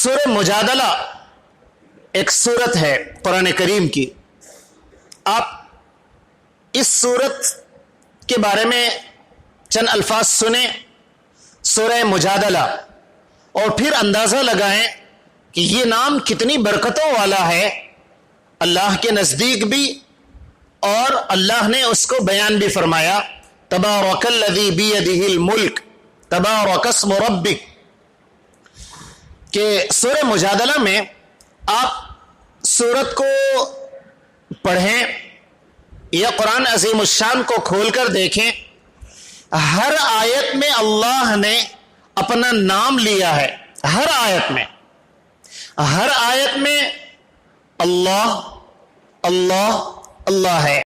سورہ مجادلہ ایک سورت ہے قرآن کریم کی. آپ اس سورت کے بارے میں چند الفاظ سنیں، سورہ مجادلہ، اور پھر اندازہ لگائیں کہ یہ نام کتنی برکتوں والا ہے اللہ کے نزدیک بھی، اور اللہ نے اس کو بیان بھی فرمایا، تبارک الذی بیدہ الملک تبارک اسم ربک. کہ سورہ مجادلہ میں آپ سورت کو پڑھیں یا قرآن عظیم الشان کو کھول کر دیکھیں، ہر آیت میں اللہ نے اپنا نام لیا ہے. ہر آیت میں اللہ اللہ اللہ ہے.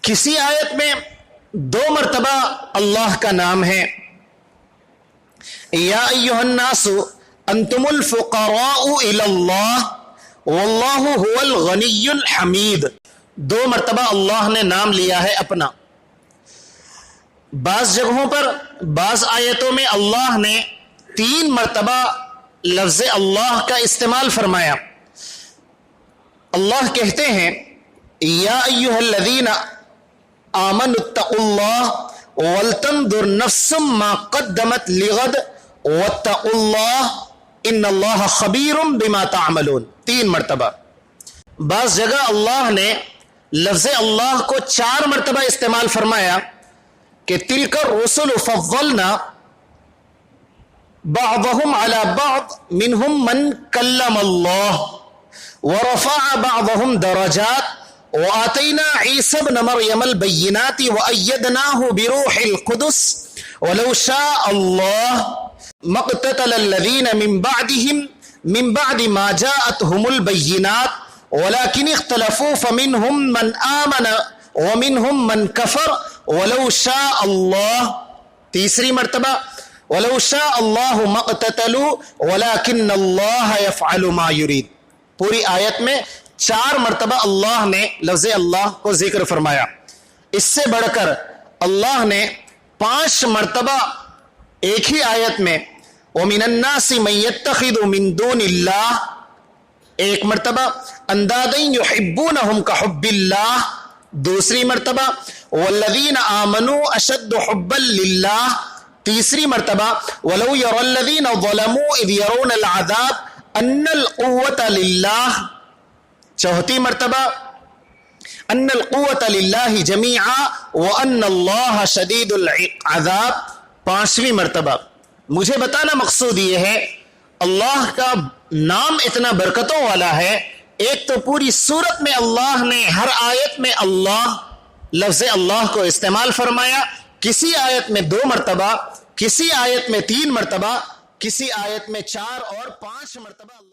کسی آیت میں 2 مرتبہ اللہ کا نام ہے، یا ایھا الناس انتم الفقراء الی اللہ واللہ هو الغنی الحمید. 2 مرتبہ اللہ نے نام لیا ہے اپنا. بعض جگہوں پر بعض آیتوں میں اللہ نے 3 مرتبہ لفظ اللہ کا استعمال فرمایا. اللہ کہتے ہیں یا ایھا الذین آمنوا اتقوا اللہ ولتنظر نفس ما قدمت لغد واتقوا اللہ ان اللہ خبیر بما تعملون. 3 مرتبہ. بعض جگہ اللہ نے لفظ اللہ کو 4 مرتبہ استعمال فرمایا کہ تلک الرسل فضلنا بعضهم على بعض منهم من کلم اللہ ورفع بعضهم درجات وآتينا عيسى ابن مريم البينات وأيدناه بروح القدس ولو شاء الله ما اقتتل الذين من بعد ما جاءتهم البينات ولكن اختلفوا فمنهم من آمن ومنهم من كفر ولو شاء الله. 3 مرتبہ ولو شاء الله ما اقتتلوا ولكن الله يفعل ما يريد. پوری آیت میں 4 مرتبہ اللہ نے لفظ اللہ کو ذکر فرمایا. اس سے بڑھ کر اللہ نے 5 مرتبہ ایک ہی آیت میں وَمِنَ النَّاسِ مَن يَتَّخِذُ مِن دُونِ اللَّهِ، ایک مرتبہ اندادا يُحِبُّونَهُمْ كَحُبِّ اللَّهِ، دوسری مرتبہ وَالَّذِينَ آمَنُوا أَشَدُّ حُبًّا لِلَّهِ، تیسری مرتبہ وَلَوْ يَرَى الَّذِينَ ظَلَمُوا إِذْ يَرَوْنَ الْعَذَابَ أَنَّ الْقُوَّةَ لِلَّهِ، چوتھی مرتبہ ان القوت للہ جمیعا وان اللہ شدید العذاب. 5ویں مرتبہ. مجھے بتانا مقصود یہ ہے اللہ کا نام اتنا برکتوں والا ہے. ایک تو پوری سورت میں اللہ نے ہر آیت میں اللہ لفظ اللہ کو استعمال فرمایا. کسی آیت میں 2 مرتبہ، کسی آیت میں 3 مرتبہ، کسی آیت میں 4 اور 5 مرتبہ اللہ